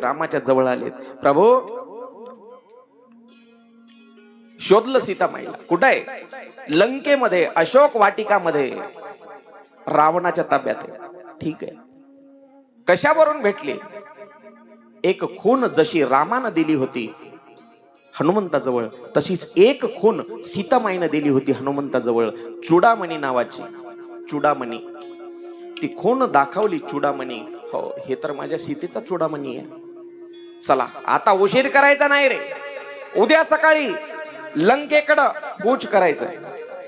रामाच्या जवळ आलेत. प्रभू शोधलं सीतामाईला. कुठं आहे? लंकेमध्ये, अशोक वाटिकामध्ये रावणाच्या ताब्यात आहे. ठीक आहे, कशावरून भेटली? एक खून जशी रामानं दिली होती हनुमंताजवळ, तशीच एक खून सीतामाईनं दिली होती हनुमंताजवळ, चुडामणी नावाची. चुडामणी, ती खून दाखवली चुडामणी. हो, हे तर माझ्या सीतेचा चुडामणी आहे. चला आता उशीर करायचा नाही रे, उद्या सकाळी लंकेकडं कूच करायचं.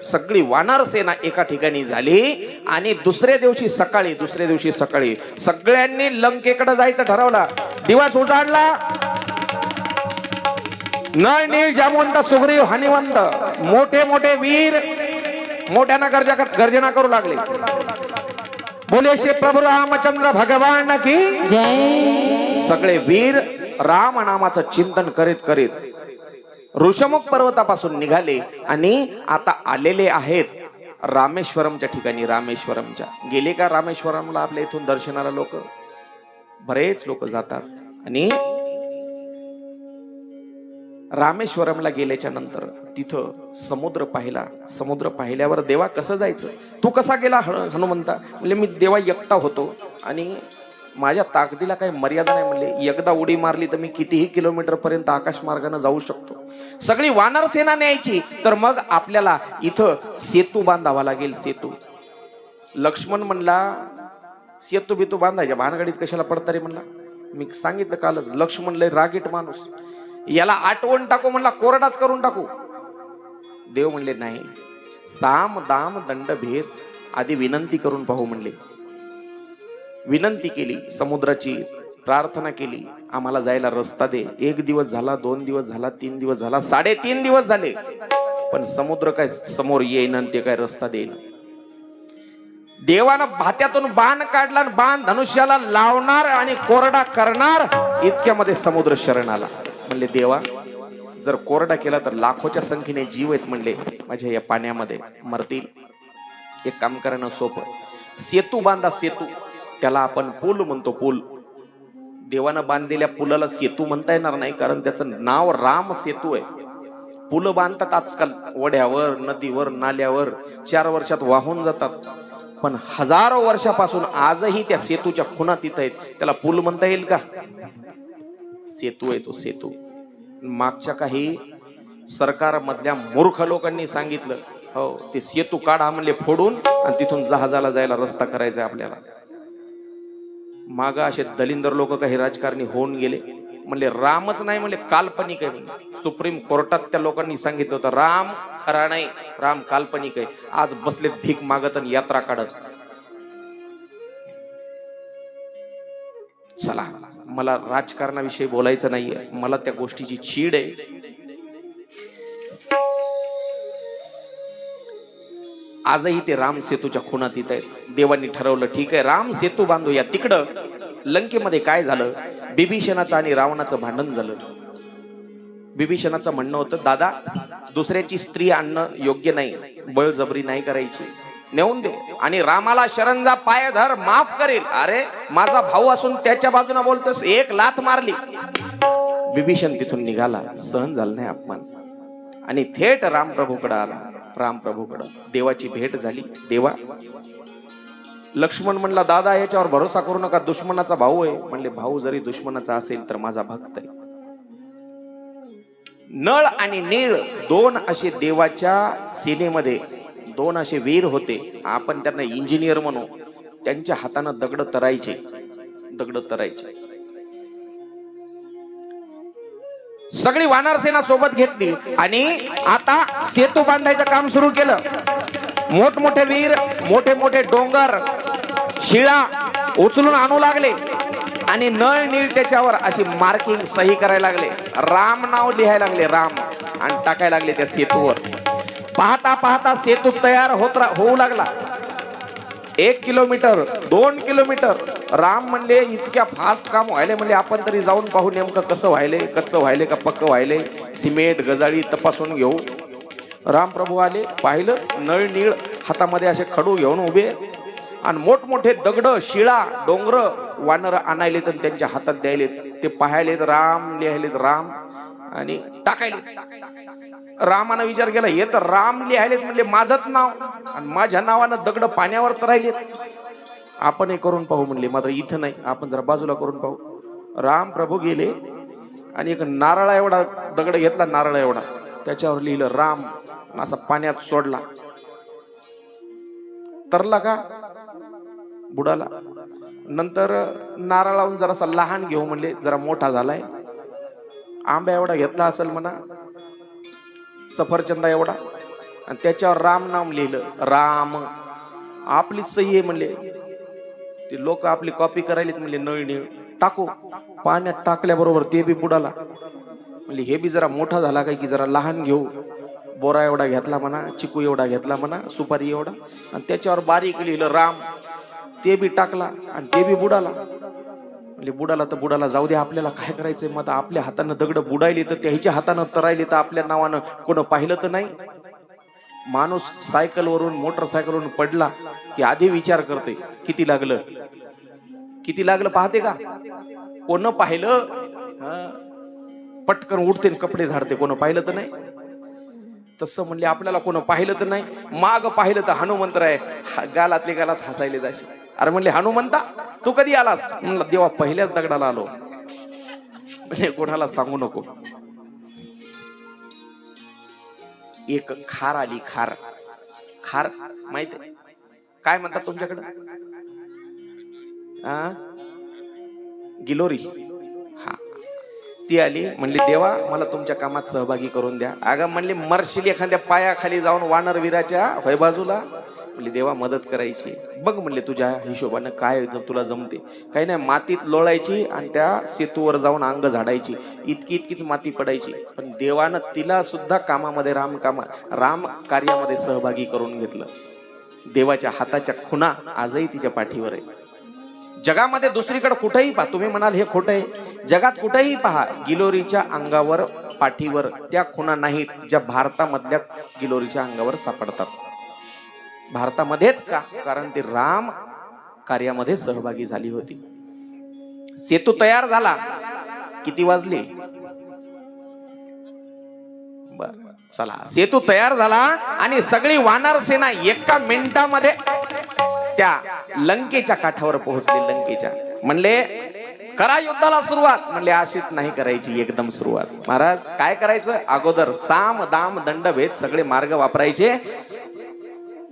सगळी वानर सेना एका ठिकाणी झाली आणि दुसऱ्या दिवशी सकाळी सगळ्यांनी लंकेकडे जायचं ठरवलं. दिवस उजाडला. नळ नील जामवंत सुग्रीव हनुमंत मोठे मोठे वीर मोठ्याना गर्जना करू लागले. बोले श्री प्रभू रामचंद्र भगवान की जय. सगळे वीर राम नामाचं चिंतन करीत करीत ऋषमुख पर्वतापासून निघाले आणि आता आलेले आहेत रामेश्वरमच्या ठिकाणी. रामेश्वरमच्या गेले का? रामेश्वरमला आपल्या इथून दर्शनाला लोक, बरेच लोक जातात. आणि रामेश्वरमला गेल्याच्या नंतर तिथं समुद्र पाहिला. समुद्र पाहिल्यावर देवा कसं जायचं? तू कसा गेला हनुमंता? म्हणजे मी देवा एकटा होतो आणि माझ्या ताकदीला काही मर्यादा नाही. म्हणले एकदा उडी मारली तर मी कितीही किलोमीटर पर्यंत आकाश मार्गाने जाऊ शकतो. सगळी वानर सेना न्यायची तर मग आपल्याला इथं सेतू बांधावा लागेल. सेतू. लक्ष्मण म्हणला सेतू बितू बांधायच्या भानगडीत कशाला पडता रे म्हणला. मी सांगितलं कालच, लक्ष्मण लय रागीट माणूस, याला आठवण टाकू म्हणला, कोरडाच करून टाकू. देव म्हणले नाही, साम दाम दंड भेद आधी विनंती करून पाहू म्हणले. विनंती केली, समुद्राची प्रार्थना केली, आम्हाला जायला रस्ता दे. 1 दिवस झाला, 2 दिवस झाला, 3 दिवस झाला, 3.5 दिवस झाले, पण समुद्र काय समोर येईन आणि ते काय रस्ता देईन. देवानं भात्यातून बाण काढला, बाण धनुष्याला लावणार आणि कोरडा करणार इतक्यामध्ये समुद्र शरण आला. म्हणले देवा जर कोरडा केला तर लाखोच्या संख्येने जीव आहेत म्हणले माझ्या या पाण्यामध्ये मरतील. एक काम करणं सोपं, सेतू बांधा. सेतू, त्याला आपण पूल म्हणतो. पूल. देवानं बांधलेल्या पुलाला सेतू म्हणता येणार नाही, कारण त्याचं नाव राम सेतू आहे. पुल बांधतात आजकाल वड्यावर, नदीवर, नाल्यावर, 4 वर्षात वाहून जातात, पण हजारो वर्षापासून आजही त्या सेतूच्या खुणा तिथं आहेत. त्याला पूल म्हणता येईल का? सेतू आहे तो, सेतू. मागच्या काही सरकार मधल्या मूर्ख लोकांनी सांगितलं, हो ते सेतू काढा म्हणले फोडून आणि तिथून जहाजाला जायला रस्ता करायचा आपल्याला. माग असे दलिंदर लोक काही राजकारणी होऊन गेले. म्हणले रामच नाही, म्हणले काल्पनिक आहे. सुप्रीम कोर्टात त्या लोकांनी सांगितलं होतं राम खरा नाही, राम काल्पनिक आहे. आज बसलेत भीक मागत आणि यात्रा काढत. चला, मला राजकारणाविषयी बोलायचं नाहीये, मला त्या गोष्टीची चीड आहे. आजही ते राम सेतूच्या खुणा तिथं आहेत. देवांनी ठरवलं ठीक आहे राम सेतू बांधूया. तिकडं लंकेमध्ये काय झालं, बिभीषणाचं आणि रावणाचं भांडण झालं. बिभीषणाचं म्हणणं होतं दादा दुसऱ्याची स्त्री आणणं योग्य नाही, बळजबरी नाही करायची, नेऊन दे. आणि रामाला शरण जा, पाय धर, माफ करेल. अरे माझा भाऊ असून त्याच्या बाजूने बोलतोस, 1 लाथ मारली. बिभीषण तिथून निघाला, सहन झालं नाही अपमान, आणि थेट रामप्रभूकडे आला. रामप्रभूकडं देवाची भेट झाली. देवा, लक्ष्मण म्हणला दादा याच्यावर भरोसा करू नका, दुश्मनाचा भाऊ आहे. म्हणले भाऊ जरी दुश्मनाचा असेल तर माझा भक्त आहे. नळ आणि नीळ 2 असे देवाच्या सेनेमध्ये 2 असे वीर होते. आपण त्यांना इंजिनियर म्हणू. त्यांच्या हातानं दगड तरायचे. सगळी वानर सेना सोबत घेतली आणि आता सेतू बांधायचं काम सुरू केलं. मोठमोठे वीर, मोठे मोठे डोंगर, शिळा उचलून आणू लागले आणि नळ नीळ त्याच्यावर अशी मार्किंग सही करायला लागले. राम नाव लिहायला लागले, राम, आणि टाकायला लागले त्या सेतूवर. पाहता पाहता सेतू तयार होऊ लागला. 1 किलोमीटर, 2 किलोमीटर. राम म्हणले इतक्या फास्ट काम व्हायले, म्हणले आपण तरी जाऊन पाहू नेमकं कसं व्हायले, कच्चं व्हायले का पक्क व्हायले, सिमेंट गजाळी तपासून घेऊ. रामप्रभू आले, पाहिलं नळ नीळ हातामध्ये असे खडू घेऊन उभे आणि मोठमोठे दगड, शिळा, डोंगर वानर आणायले तर त्यांच्या हातात द्यायले. ते पाहायलेत राम, लिहायलेत राम आणि टाकायले. रामानं विचार केला, हे तर राम लिहायलेत म्हणजे माझंच नाव आणि माझ्या नावानं दगड पाण्यावर तर राहिलेत, आपण हे करून पाहू म्हणले. मात्र इथं नाही, आपण जरा बाजूला करून पाहू. राम प्रभू गेले आणि एक नारळा एवढा दगड घेतला, नारळा एवढा, त्याच्यावर लिहिलं राम, असा पाण्यात सोडला. तरला का बुडाला. नंतर नारळाहून जरासा लहान घेऊ म्हणले, जरा मोठा झालाय, आंब्या एवढा घेतला असेल म्हणा, सफरचंदा एवढा, आणि त्याच्यावर राम नाम लिहिलं. राम आपलीच सही आहे म्हणले. ते लोक आपली कॉपी करायलीत म्हणले, नळणी टाकू. पाण्यात टाकल्याबरोबर ते बी बुडाला. म्हणले हे बी जरा मोठा झाला काय की जरा लहान घेऊ. बोरा एवढा घेतला म्हणा, चिकू एवढा घेतला म्हणा, सुपारी एवढा, आणि त्याच्यावर बारीक लिहिलं राम, ते बी टाकला आणि ते बी बुडाला. म्हणजे बुडाला तर बुडाला, जाऊ दे, आपल्याला काय करायचंय. मग आपल्या हातानं दगड बुडायली तर त्याच्या हातानं तरायली तर आपल्या नावानं कोण पाहिलं तर नाही. माणूस सायकलवरून मोटरसायकलवरून पडला की आधी विचार करते किती लागलं, किती लागलं पाहते का. कोण पाहिलं पटकन उठते कपडे झाडते, कोण पाहिलं तर नाही. तसं म्हणले आपल्याला कोण पाहिलं तर नाही, माग पाहिलं तर हनुमंतराय गालातले गालात हसायले जाशी. अरे म्हणले हनुमंता तू कधी आलास. म्हणलं देवा पहिल्याच दगडाला आलो. म्हणजे कोणाला सांगू नको. एक खार आली, खार. खार माहित आहे काय म्हणतात तुमच्याकडे? गिलोरी. हा, ती आली. म्हणली देवा मला तुमच्या कामात सहभागी करून द्या. अगं म्हणली मरशील एखाद्या पायाखाली जाऊन वानर वीराच्या होय बाजूला. म्हणली देवा मदत करायची, बघ म्हणले तुझ्या हिशोबानं काय तुला जमते. काही नाही, मातीत लोळायची आणि त्या सेतूवर जाऊन अंग झाडायची, इतकी इतकीच माती पडायची. पण देवानं तिला सुद्धा कामामध्ये राम कार्यामध्ये सहभागी करून घेतलं. देवाच्या हाताच्या खुणा आजही तिच्या पाठीवर आहे. जगामध्ये दुसरीकडे कुठेही पहा, तुम्ही म्हणाल हे खोटं आहे, जगात कुठेही पहा गिलोरीच्या अंगावर पाठीवर त्या खुणा नाहीत ज्या भारतामधल्या गिलोरीच्या अंगावर सापडतात. भारतामध्येच का? कारण ती राम कार्यामध्ये सहभागी झाली होती. सेतू तयार झाला, किती वाजले? बर चला, सेतू तयार झाला आणि सगळी वानर सेना एका मिनिटामध्ये त्या लंकेच्या काठावर पोहोचली. लंकेच्या म्हणले करा युद्धाला सुरुवात. म्हणले अशीच नाही करायची, एकदम सुरुवात. महाराज काय करायचं? अगोदर साम दाम दंड भेद सगळे मार्ग वापरायचे.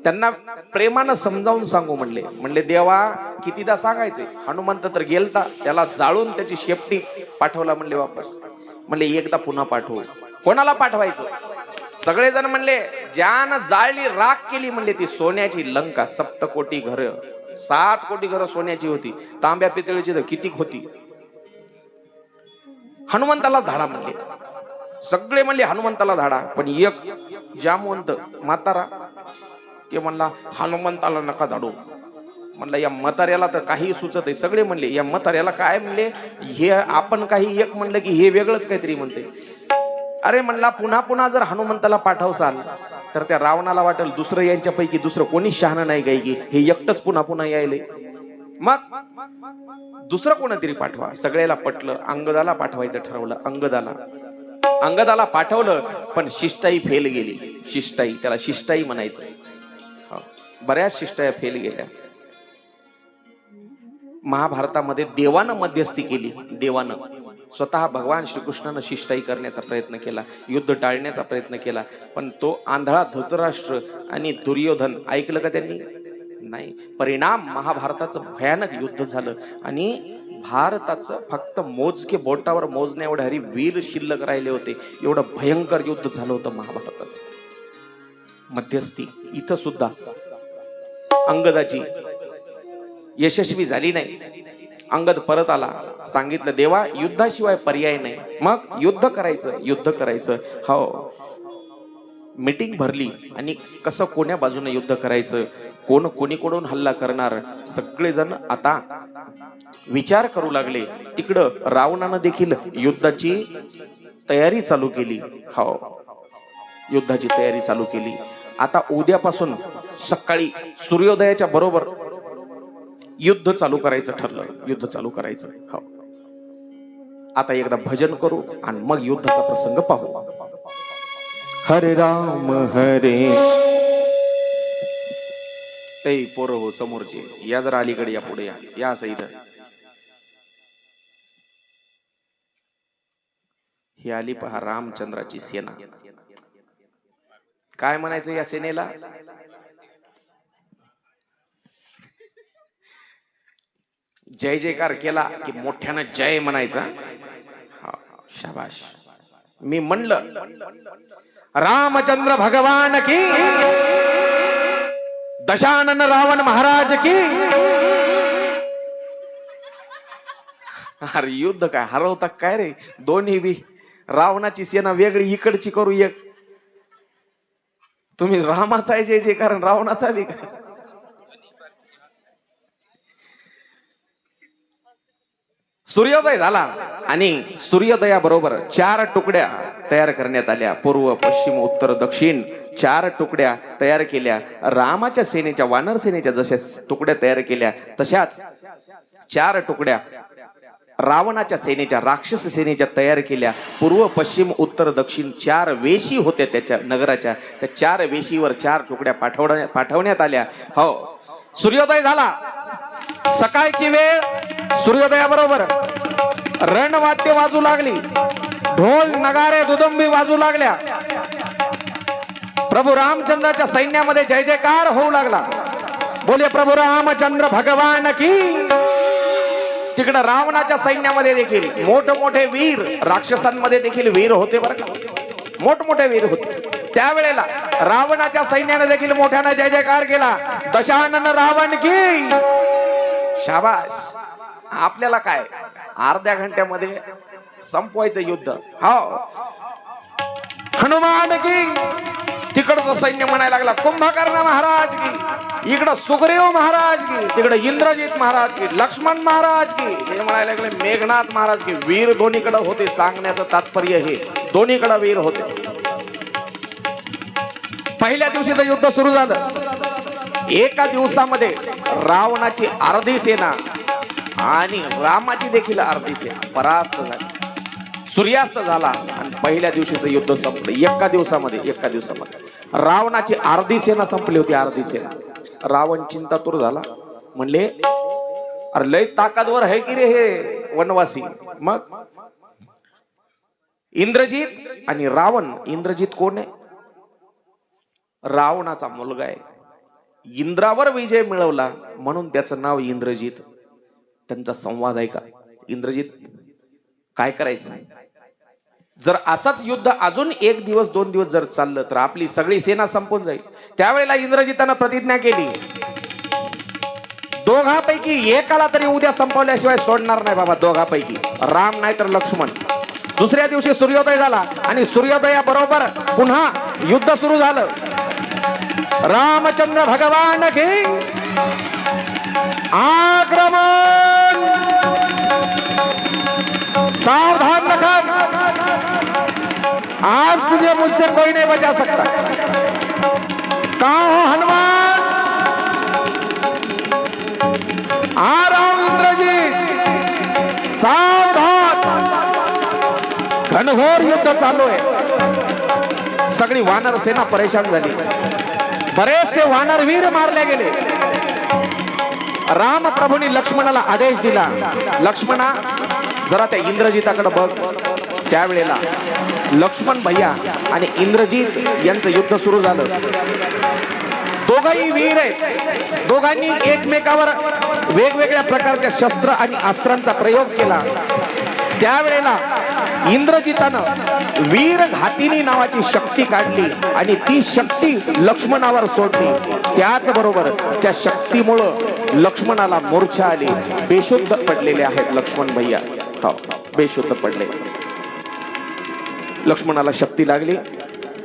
त्यांना प्रेमानं समजावून सांगू म्हणले. म्हणले देवा कितीदा सांगायचे. हनुमंत तर गेलता, त्याला जाळून त्याची शेपटी पाठवला म्हणले वापस. म्हणले एकदा पुन्हा पाठवू. कोणाला पाठवायचं? सगळेजण म्हणले ज्यानं जाळली राख केली म्हणले ती सोन्याची लंका. 7 कोटी घर, 7 कोटी घर सोन्याची होती. तांब्या पितळीची तर किती होती. हनुमंताला धाडा म्हणले. सगळे म्हणले हनुमंताला धाडा. पण एक जामवंत म्हातारा ते म्हणला हनुमंताला नका धाडू. म्हणलं या म्हाताऱ्याला तर काही सुचत आहे. सगळे म्हणले या म्हाताऱ्याला काय म्हणले, हे आपण काही एक म्हणलं की हे वेगळंच काहीतरी म्हणते. अरे म्हणला पुन्हा पुन्हा जर हनुमंताला पाठवसाल तर त्या रावणाला वाटेल दुसरं यांच्यापैकी दुसरं कोणीच शहाणं नाही काय की हे एकटंच पुन्हा पुन्हा यायले. मग दुसरं कोणतरी पाठवा. सगळ्याला पटलं. अंगदाला पाठवायचं ठरवलं. अंगदाला पाठवलं, पण शिष्टाई फेल गेली. शिष्टाई, त्याला शिष्टाई म्हणायचं. बऱ्याच शिष्टाया फेल गेल्या. महाभारतामध्ये देवानं मध्यस्थी केली. देवानं स्वतः भगवान श्रीकृष्णानं शिष्टाई करण्याचा प्रयत्न केला, युद्ध टाळण्याचा प्रयत्न केला. पण तो आंधळा धृतराष्ट्र आणि दुर्योधन ऐकलं का त्यांनी? नाही. परिणाम महाभारताचं भयानक युद्ध झालं आणि भारताचं फक्त मोजके बोटावर मोजण्या एवढे हरी वीर शिल्लक राहिले होते. एवढं भयंकर युद्ध झालं होतं महाभारताचं. मध्यस्थी इथं सुद्धा अंगदाची यशस्वी झाली नाही. अंगद परत आला. सांगितलं देवा युद्धाशिवाय पर्याय नाही. मग युद्ध करायचं. हो, मीटिंग भरली आणि कसं कोण्या बाजूने युद्ध करायचं, कोण कोणीकडून हल्ला करणार, सगळेजण आता विचार करू लागले. तिकडं रावणानं देखील युद्धाची तयारी चालू केली. हो, युद्धाची तयारी चालू केली. आता उद्यापासून सकाळी सूर्योदयाच्या बरोबर युद्ध चालू करायचं ठरलं. युद्ध चालू करायचं. हो, आता एकदा भजन करू आणि मग युद्धाचा प्रसंग पाहू. हरे राम हरे. ते पोरं हो समोरचे या जरा अलीकडे या, पुढे या असं इथं. ही आली पहा रामचंद्राची सेना. काय म्हणायचं या सेनेला? जय जयकार केला की मोठ्यानं जय म्हणायचा. हा शाबाश. मी म्हणलं रामचंद्र भगवान की, दशानन रावण महाराज की. अरे युद्ध काय हरवता काय रे? दोन्ही बी रावणाची सेना वेगळी इकडची करू एक. तुम्ही रामाचा आहे जय जयकार, रावणाचा बी. सूर्योदय झाला आणि सूर्योदयाबरोबर 4 तुकड्या तयार करण्यात आल्या. पूर्व पश्चिम उत्तर दक्षिण 4 तुकड्या तयार केल्या. रामाच्या सेनेच्या, वानर सेनेच्या जशा तुकड्या तयार केल्या तशाच 4 तुकड्या रावणाच्या सेनेच्या, राक्षस सेनेच्या तयार केल्या. पूर्व पश्चिम उत्तर दक्षिण 4 वेशी होत्या त्याच्या नगराच्या. त्या 4 वेशीवर 4 तुकड्या पाठवण्यात आल्या. हो, सूर्योदय झाला. सकाळची वेळ. सूर्योदयाबरोबर रणवाद्य वाजू लागली, ढोल नगारे दुदुंबी वाजू लागल्या. प्रभू रामचंद्राच्या सैन्यामध्ये जय जयकार होऊ लागला. बोले प्रभू रामचंद्र भगवान की. तिकडे रावणाच्या सैन्यामध्ये देखील मोठमोठे वीर, राक्षसांमध्ये देखील वीर होते बरं का, मोठमोठे वीर होते. त्यावेळेला रावणाच्या सैन्याने देखील मोठ्याने जय जयकार केला. दशानन रावण की. शाबाश. आपल्याला काय अर्ध्या घंट्यामध्ये संपवायचं युद्ध. हो, हनुमान की. तिकडचं सैन्य म्हणायला लागला कुंभकर्ण महाराज की, इकडं सुग्रीव महाराज की, तिकडे इंद्रजित महाराज की, लक्ष्मण महाराज की. हे म्हणायला लागले मेघनाथ महाराज की. वीर दोन्हीकडे होते. सांगण्याचं तात्पर्य हे दोन्हीकडे वीर होते. पहिल्या दिवशीचं युद्ध सुरू झालं. एका दिवसामध्ये रावणाची अर्धी सेना आणि रामाची देखील अर्धी सेना परास्त झाली. सूर्यास्त झाला आणि पहिल्या दिवशीचं युद्ध संपलं. एका दिवसामध्ये रावणाची अर्धी सेना संपली होती. अर्धी सेना. रावण चिंतातूर झाला. म्हणले अरे लय ताकदवर आहे की रे हे वनवासी. मग इंद्रजित आणि रावण. इंद्रजित कोण आहे? रावणाचा मुलगा आहे. इंद्रावर विजय मिळवला म्हणून त्याचं नाव इंद्रजित. त्यांचा संवाद आहे का? इंद्रजित काय करायचं? जर असाच युद्ध अजून 1 दिवस 2 दिवस जर चाललं तर आपली सगळी सेना संपून जाईल. त्यावेळेला इंद्रजितानं प्रतिज्ञा केली, दोघांपैकी एकाला तरी उद्या संपवल्याशिवाय सोडणार नाही बाबा. दोघांपैकी राम नाही तर लक्ष्मण. दुसऱ्या दिवशी सूर्योदय झाला आणि सूर्योदयाबरोबर पुन्हा युद्ध सुरू झालं. रामचंद्र भगवान की. आक्रमण. सावधान रखना, आज तुझे मुझसे कोई नहीं बचा सकता. कहाँ हो हनुमान? आ रहा हूं इंद्रजीत. सावधान. घनघोर युद्ध चालू आहे. सगळी वानर सेना परेशान झाली. बरेचसे वानरवीर मारले गेले. राम प्रभूंनी लक्ष्मणाला आदेश दिला, लक्ष्मणा जरा त्या इंद्रजिताकडे बघ. त्यावेळेला लक्ष्मण भैया आणि इंद्रजित यांचं युद्ध सुरू झालं. दोघंही वीर आहेत. दोघांनी एकमेकावर वेगवेगळ्या प्रकारच्या शस्त्र आणि अस्त्रांचा प्रयोग केला. त्यावेळेला इंद्रजितानं वीर घातिनी नावाची शक्ती काढली आणि ती शक्ती लक्ष्मणावर सोडली. त्याचबरोबर त्या शक्तीमुळं लक्ष्मणाला मूर्छा आली. बेशुद्ध पडलेले आहेत लक्ष्मण भैया. हो, बेशुद्ध पडले. लक्ष्मणाला शक्ती लागली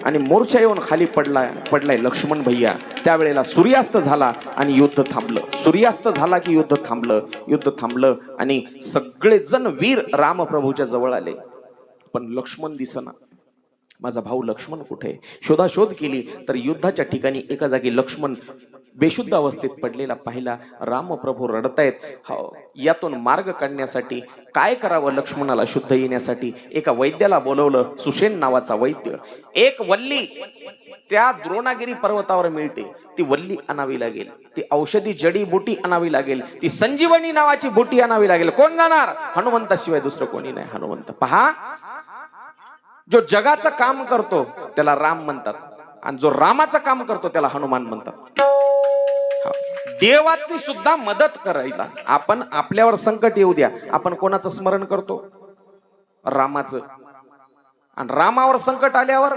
आणि मूर्छा येऊन खाली पडलाय लक्ष्मण भैया. त्यावेळेला सूर्यास्त झाला आणि युद्ध थांबलं. सूर्यास्त झाला की युद्ध थांबलं. युद्ध थांबलं आणि सगळेजण वीर रामप्रभूच्या जवळ आले. पण लक्ष्मण दिसना. माझा भाऊ लक्ष्मण कुठे? शोधाशोध केली तर युद्धाच्या ठिकाणी एका जागी लक्ष्मण बेशुद्ध अवस्थेत पडलेला पाहिला. रामप्रभू रडतायत. यातून मार्ग काढण्यासाठी काय करावं लक्ष्मणाला शुद्ध येण्यासाठी? एका वैद्याला बोलवलं, सुषेण नावाचा वैद्य. एक वल्ली त्या द्रोणागिरी पर्वतावर मिळते, ती वल्ली आणावी लागेल. ती औषधी जडी बुटी आणावी लागेल. ती संजीवनी नावाची बुटी आणावी लागेल. कोण जाणार? हनुमंताशिवाय दुसरं कोणी नाही. हनुमंत. पहा, जो जगाचं काम करतो त्याला राम म्हणतात, आणि जो रामाचं काम करतो त्याला हनुमान म्हणतात. देवाची सुद्धा मदत करायला आपण, आपल्यावर संकट येऊ द्या, आपण कोणाचं स्मरण करतो? रामाचं. आणि रामावर संकट आल्यावर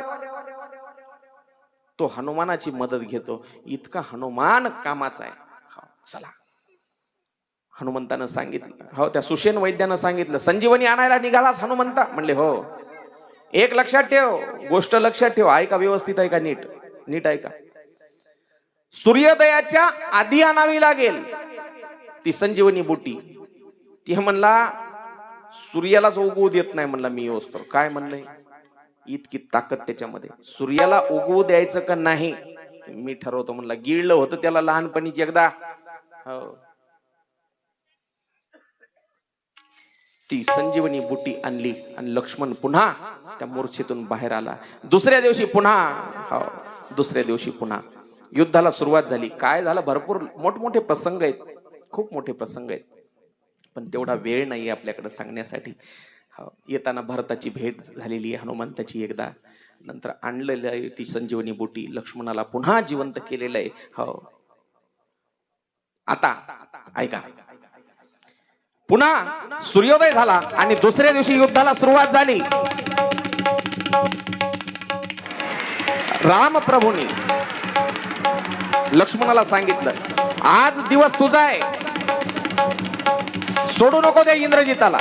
तो हनुमानाची मदत घेतो. इतका हनुमान कामाचा आहे. चला, हनुमंतानं सांगितलं. हो, त्या सुषेण वैद्यानं सांगितलं, संजीवनी आणायला निघालास हनुमंता? म्हणले हो. एक लक्षात ठेव, गोष्ट लक्षात ठेव, ऐका व्यवस्थित, ऐका नीट नीट ऐका. सूर्योदयाच्या आधी आणावी लागेल ती संजीवनी बुटी. ती म्हणला सूर्यालाच उगवू देत नाही म्हणला मी येऊस्तोवर. काय म्हणणं? इतकी ताकद त्याच्यामध्ये. सूर्याला उगवू द्यायचं का नाही मी ठरवतो म्हणला. गिळलं होतं त्याला लहानपणीच एकदा. हो, ती संजीवनी बुटी आणली आणि लक्ष्मण पुन्हा त्या मूर्छेतून बाहेर आला. दुसऱ्या दिवशी पुन्हा, हो, दुसऱ्या दिवशी पुन्हा युद्धाला सुरुवात झाली. काय झालं? भरपूर मोठमोठे प्रसंग आहेत, खूप मोठे प्रसंग आहेत, पण तेवढा वेळ नाही आपल्याकडे सांगण्यासाठी. येताना भरताची भेट झालेली आहे हनुमंताची एकदा. नंतर आणलेलं आहे ती संजीवनी बुटी, लक्ष्मणाला पुन्हा जिवंत केलेलं आहे. हो, आता ऐका. पुन्हा सूर्योदय झाला आणि दुसऱ्या दिवशी युद्धाला सुरुवात झाली. रामप्रभूंनी लक्ष्मणाला सांगितलं, आज दिवस तुझा आहे, सोडू नको त्या इंद्रजिताला.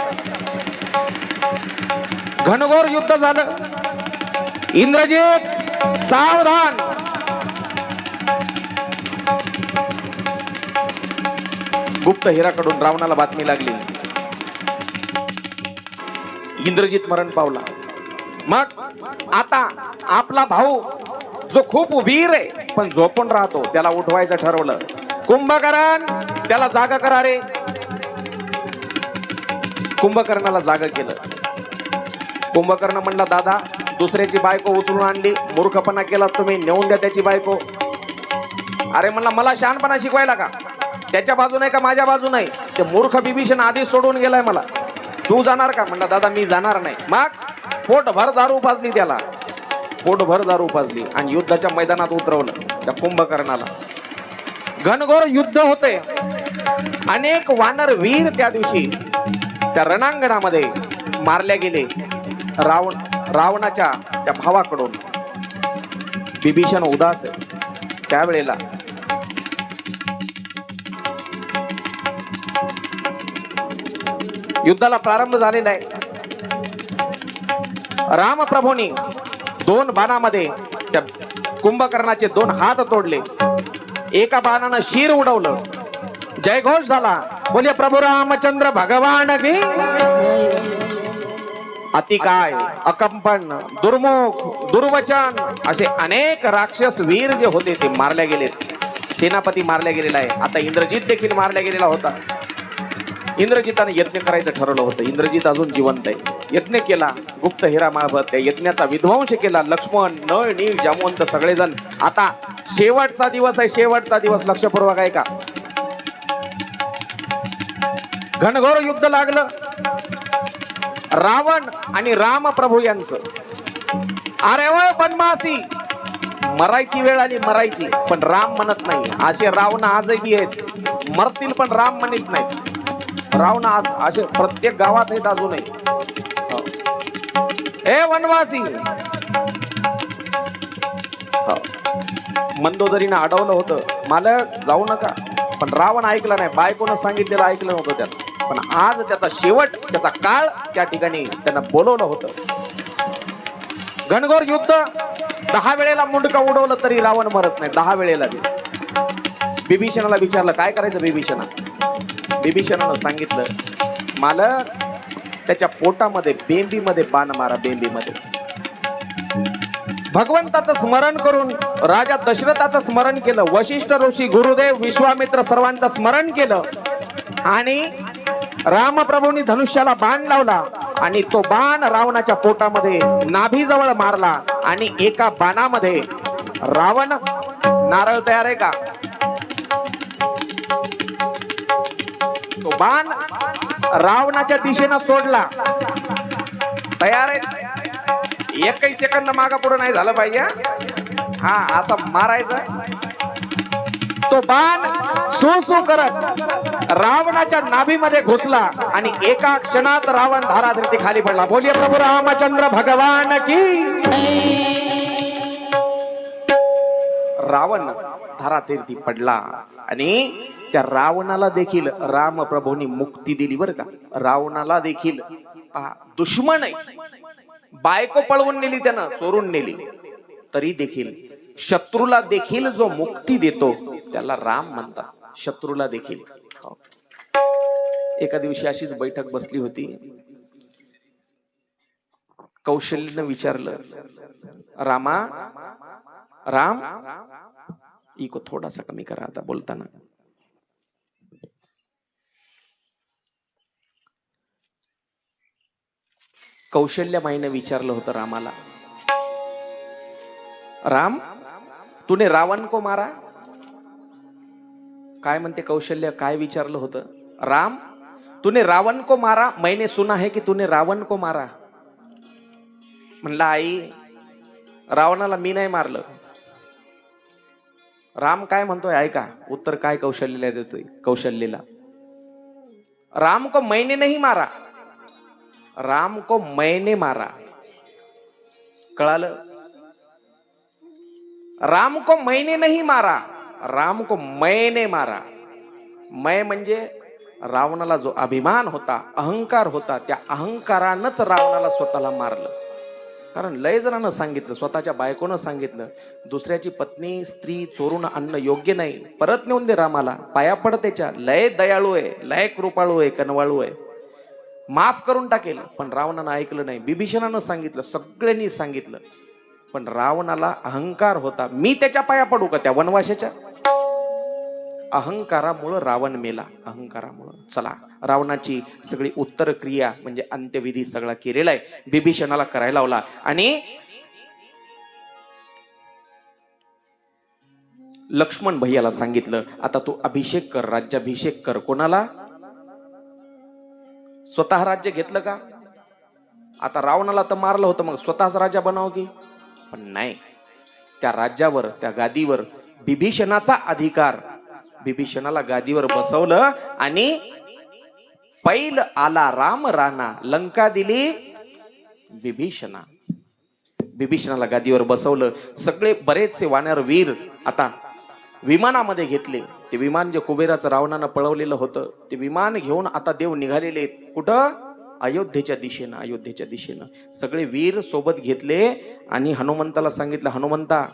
घनघोर युद्ध झालं. इंद्रजित सावधान. गुप्त हिराकडून रावणाला बातमी लागली. इंद्रजित मरण पावला. मग आता आपला भाऊ जो खूप वीर आहे पण झोपून राहतो त्याला उठवायचं ठरवलं. कुंभकर्ण, त्याला जागा करा रे. कुंभकर्णाला जागा केलं. कुंभकर्ण म्हणला, दादा दुसऱ्याची बायको उचलून आणली, मूर्खपणा केला तुम्ही, नेऊन द्या त्याची बायको. अरे म्हणला, मला शहाणपणा शिकवायला का? त्याच्या बाजू नाही का माझ्या बाजू नाही? ते मूर्ख बिभीषण आधीच सोडून गेलाय मला, तू जाणार का? म्हणला, दादा मी जाणार नाही. मग पोटभर दारू पाजली त्याला, पोटभर दारू पाजली आणि युद्धाच्या मैदानात उतरवलं त्या कुंभकर्णाला. घनघोर युद्ध होते. अनेक वानर वीर त्या दिवशी त्या रणांगणामध्ये मारले गेले रावणाच्या त्या भावाकडून. बिभीषण उदास आहे त्यावेळेला. युद्धाला प्रारंभ झालेला आहे. रामप्रभूंनी 2 बाणामध्ये त्या कुंभकर्णाचे 2 हात तोडले. एका बाणानं शिर उडवलं. जयघोष झाला. बोले प्रभू रामचंद्र भगवान की. अतिकाय, अकंपन, दुर्मुख, दुर्वचन असे अनेक राक्षस वीर जे होते ते मारले गेले. सेनापती मारला गेलेला आहे. आता इंद्रजित देखील मारला गेलेला होता. इंद्रजिताने यज्ञ करायचं ठरवलं होतं. इंद्रजित अजून जिवंत आहे. यज्ञ केला गुप्त हिरा मार्फत. त्या यज्ञाचा विध्वंस केला. लक्ष्मण, नळ, नील, जामवंत सगळेजण. आता शेवटचा दिवस आहे. शेवटचा दिवस लक्षपूर्वक आहे का? घनघोर युद्ध लागलं. रावण आणि रामप्रभू यांचं. अरे वय बनमासी, मरायची वेळ आली, मरायची, पण राम म्हणत नाही. असे रावण आजही आहेत, मरतील पण राम म्हणत नाही. रावण आज असे प्रत्येक गावात आहेत अजूनही. ए वनवासी, मंदोदरीनं अडवलं होतं, मालक जाऊ नका, पण रावण ऐकला नाही. बायकोनं सांगितलेलं ऐकलं नव्हतं त्यानं. पण आज त्याचा शेवट, त्याचा काळ त्या ठिकाणी त्यांना बोलवलं होतं. घनघोर युद्ध. 10 वेळेला मुंडका उडवलं तरी रावण मरत नाही. 10 वेळेला. बिभीषणाला विचारलं काय करायचं बिभीषणा. बिभीषणानं सांगितलं, मालक त्याच्या पोटामध्ये, बेंबीमध्ये बाण मारा, बेंबीमध्ये. भगवंताचं स्मरण करून राजा दशरथाचं स्मरण केलं, वशिष्ठ ऋषी, गुरुदेव, विश्वामित्र सर्वांचं स्मरण केलं आणि रामप्रभूंनी धनुष्याला बाण लावला आणि तो बाण रावणाच्या पोटामध्ये नाभीजवळ मारला आणि एका बाणामध्ये रावण, नारळ तयार आहे का? तो बाण रावणाच्या दिशेनं सोडला. तयार आहे? एकही सेकंद मागा पुढे नाही झालं पाहिजे. हा, असा मारायचा. तो बाण सू करत रावणाच्या नाभीमध्ये घुसला आणि एका क्षणात रावण धाराधरती खाली पडला. बोलिए प्रभू रामचंद्र भगवान की. रावण धारातीर्थी पडला आणि त्या रावणाला देखील रामप्रभूंनी मुक्ती दिली बर का. रावणाला देखील दुश्मन आहे, बायको पळवून नेली, त्यानं चोरून नेली, तरी देखील शत्रूला देखील जो मुक्ती देतो त्याला राम म्हणतात. शत्रूला देखील. एका दिवशी अशीच बैठक बसली होती. कौशल्यनं विचारलं, रामा, राम, इको थोडासा कमी करा आता बोलताना. कौशल्यमाईने विचारलं होतं रामाला, राम, तूने रावण को मारा? काय म्हणते कौशल्य, काय विचारलं होतं? राम, तूने रावण को मारा? मैंने सुना है कि तूने रावण को मारा. म्हणला, आई, रावणाला मी नाही मारलं. राम काय म्हणतोय ऐका. उत्तर काय कौशल्यला देतोय. कौशल्यला, राम को मैंने नहीं मारा, राम को मैंने मारा. कळालं? राम को मैंने नहीं मारा, राम को मैंने मारा. मै म्हणजे रावणाला जो अभिमान होता, अहंकार होता, त्या अहंकारानंच रावणाला स्वतःला मारलं. कारण लय जणांना सांगितलं, स्वतःच्या बायकोनं सांगितलं, दुसऱ्याची पत्नी स्त्री चोरून आणणं योग्य नाही, परत नेऊन दे रामाला, पाया पड त्याच्या, लय दयाळू आहे, लय कृपाळू आहे, कनवाळू आहे, माफ करून टाकेल. पण रावणानं ऐकलं नाही. बिभीषणानं सांगितलं, सगळ्यांनी सांगितलं, पण रावणाला अहंकार होता. मी त्याच्या पाया पडू का? त्या वनवासाच्या अहंकारामुळं रावण मेला. अहंकारामुळं. चला, रावणाची सगळी उत्तर क्रिया म्हणजे अंत्यविधी सगळा केलेला आहे, बिभीषणाला करायला लावला. आणि लक्ष्मण भैयाला सांगितलं, आता तू अभिषेक कर, राज्याभिषेक कर. कोणाला? स्वतः राज्य घेतलं का? आता रावणाला तर मारलं होतं, मग स्वतःच राजा बनाव की? पण नाही, त्या राज्यावर, त्या गादीवर बिभीषणाचा अधिकार. बिभीषणाला गादीवर बसवलं आणि पैल आला राम राणा, लंका दिली बिभीषणा. बिभीषणाला गादीवर बसवलं. सगळे बरेचसे वानर वीर आता विमानामध्ये घेतले. ते विमान जे कुबेराचं रावणानं पळवलेलं होतं, ते विमान घेऊन आता देव निघालेले. कुठं? अयोध्येच्या दिशेनं. अयोध्येच्या दिशेनं सगळे वीर सोबत घेतले आणि हनुमंताला सांगितलं, हनुमंता,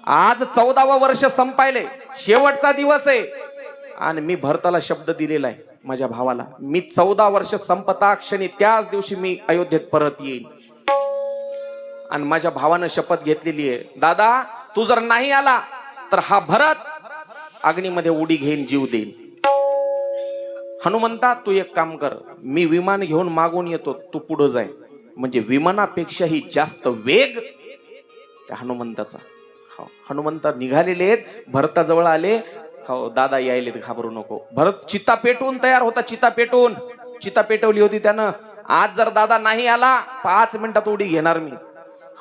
आज 14वा वर्ष संपायले, शेवटचा दिवस आहे आणि मी भरताला शब्द दिलेला आहे माझ्या भावाला, मी 14 वर्ष संपता क्षणी त्याच दिवशी मी अयोध्येत परत येईल. आणि माझ्या भावानं शपथ घेतलेली आहे, दादा, तू जर नाही आला तर हा भरत अग्नीमध्ये उडी घेईन, जीव देईन. हनुमंता, तू एक काम कर, मी विमान घेऊन मागून येतो, तू पुढे जाय. म्हणजे विमानापेक्षाही जास्त वेग त्या हनुमंताचा. हो, हनुमंत निघालेले आहेत, भरताजवळ आले. हो दादा यायलेत, घाबरू नको. भरत चिता पेटवून तयार होता. चिता पेटवली होती त्यानं. आज जर दादा नाही आला, 5 मिनिटात उडी घेणार मी.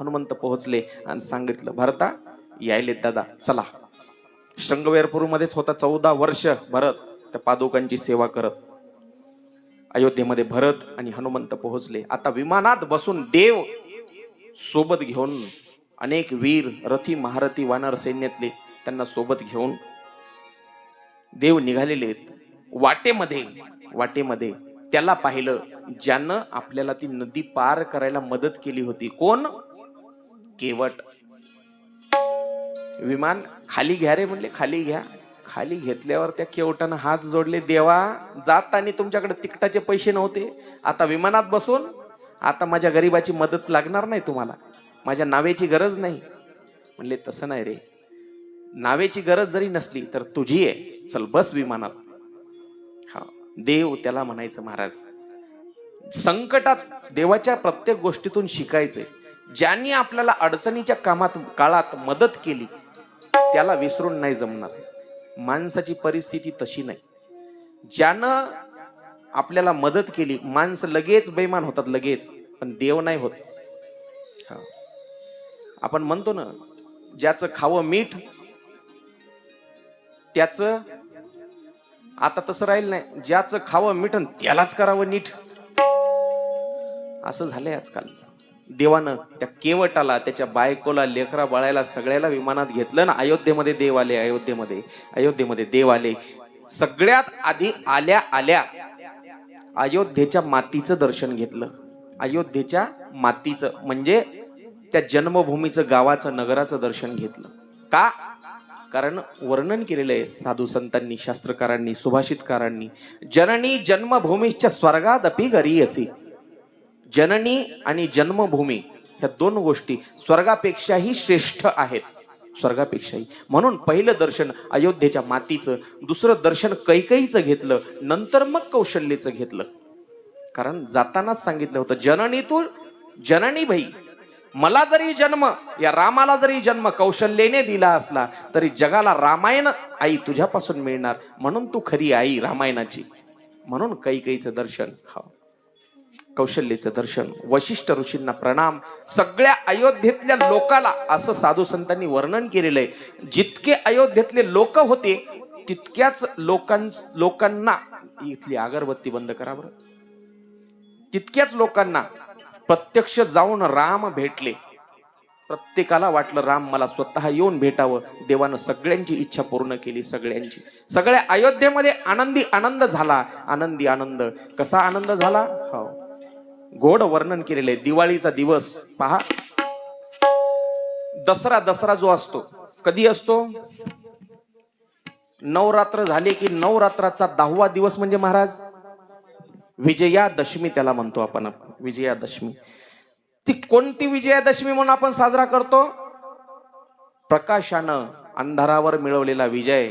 हनुमंत पोहोचले आणि सांगितलं, भरता यायलेत दादा, चला. शृंगवेरपूर मध्येच होता 14 वर्ष भरत त्या पादुकांची सेवा करत. अयोध्येमध्ये भरत आणि हनुमंत पोहोचले. आता विमानात बसून देव सोबत घेऊन अनेक वीर, रथी, महारथी, वानर सैन्यातले त्यांना सोबत घेऊन देव निघालेले आहेत. वाटेमध्ये त्याला पाहिलं ज्यानं आपल्याला ती नदी पार करायला मदत केली होती. कोण? केवट. विमान खाली घ्या रे म्हणले, खाली घ्या. खाली घेतल्यावर त्या केवटानं हात जोडले, देवा, जाताना तुमच्याकडे तिकटाचे पैसे नव्हते, आता विमानात बसून आता माझ्या गरीबाची मदत लागणार नाही तुम्हाला. माझ्या नावेची गरज नाही. म्हणले तसं नाही रे, नावेची गरज जरी नसली तर तुझी आहे, चल बस विमानात. हा देव त्याला म्हणायचं महाराज. संकटात देवाच्या प्रत्येक गोष्टीतून शिकायचंय. ज्यांनी आपल्याला अडचणीच्या काळात मदत केली त्याला विसरून नाही जमणार. माणसाची परिस्थिती तशी नाही. ज्यानं आपल्याला मदत केली, माणसं लगेच बेईमान होतात लगेच, पण देव नाही होत. आपण म्हणतो ना, ज्याचं खावं मीठ त्याचं, आता तसं राहील नाही, ज्याचं खावं मीठ त्यालाच करावं नीट, असं झालंय आजकाल. देवानं त्या केवटाला, त्याच्या बायकोला, लेकरा बाळायला सगळ्याला विमानात घेतलं ना. अयोध्येमध्ये देव आले, अयोध्येमध्ये देव आले. सगळ्यात आधी आल्या आल्या अयोध्येच्या मातीचं दर्शन घेतलं. अयोध्येच्या मातीचं म्हणजे त्या जन्मभूमीचं, गावाचं, नगराचं दर्शन घेतलं. का? कारण वर्णन केलेलं आहे साधू संतांनी, शास्त्रकारांनी, सुभाषितकारांनी. जननी जन्मभूमीच्या स्वर्गादपि गरीयसी. जननी आणि जन्मभूमी ह्या दोन गोष्टी स्वर्गापेक्षाही श्रेष्ठ आहेत, स्वर्गापेक्षाही. म्हणून पहिलं दर्शन अयोध्येच्या मातीचं, दुसरं दर्शन कैकेयीचं घेतलं, नंतर मग कौशल्येचं घेतलं. कारण जातानाच सांगितलं होतं, जननी तू जननी भाई, मला जरी जन्म, या रामाला जरी जन्म कौशल्येने दिला असला तरी जगाला रामायण आई तुझ्यापासून मिळणार, म्हणून तू खरी आई रामायणाची. म्हणून कैकेयीचं दर्शन, कौशल्येचं दर्शन. वशिष्ठ ऋषींना प्रणाम. सगळ्या अयोध्येतल्या लोकाला असं साधू संतांनी वर्णन केलेलं आहे. जितके अयोध्येतले लोक होते तितक्याच लोकांना, इथली अगरबत्ती बंद करा बरं, तितक्याच लोकांना प्रत्यक्ष जाऊन राम भेटले. प्रत्येकाला वाटलं राम मला स्वतः येऊन भेटावं. देवानं सगळ्यांची इच्छा पूर्ण केली, सगळ्यांची. सगळ्या अयोध्येमध्ये आनंदी आनंद झाला. आनंदी आनंद. कसा आनंद झाला? हो, गोड वर्णन केलेले. दिवाळीचा दिवस पहा. दसरा जो असतो, कधी असतो? नवरात्र झाले की नवरात्राचा 10वा दिवस म्हणजे महाराज विजयादशमी त्याला म्हणतो आपण. विजयादशमी. ती कोणती विजयादशमी म्हणून आपण साजरा करतो? प्रकाशानं अंधारावर मिळवलेला विजय,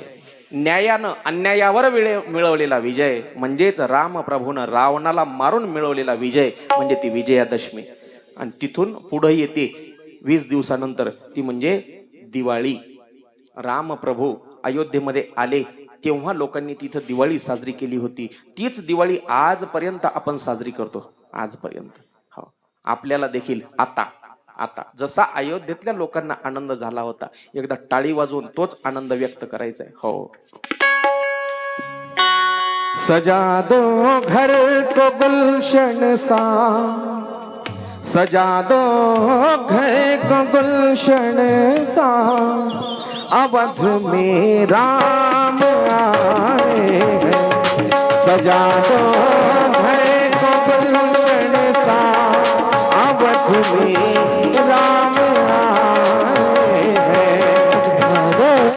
न्यायानं अन्यायावर मिळवलेला विजय, म्हणजेच राम प्रभूनं रावणाला मारून मिळवलेला विजय म्हणजे ती विजयादशमी. आणि तिथून पुढे येते 20 दिवसानंतर ती म्हणजे दिवाळी. राम प्रभू अयोध्येमध्ये आले तेव्हा लोकांनी तिथं दिवाळी साजरी केली होती. तीच दिवाळी आजपर्यंत आपण साजरी करतो, आजपर्यंत. हो, आपल्याला देखील आता जसा अयोध्येतल्या लोकांना आनंद झाला होता, एकदा टाळी वाजवून तोच आनंद व्यक्त करायचा आहे. हो. सजा दो घर को गुलशन सा, सजा दो घर को गुलशन सा, अवध में राम आए हैं, सजा दो घर को गुलशन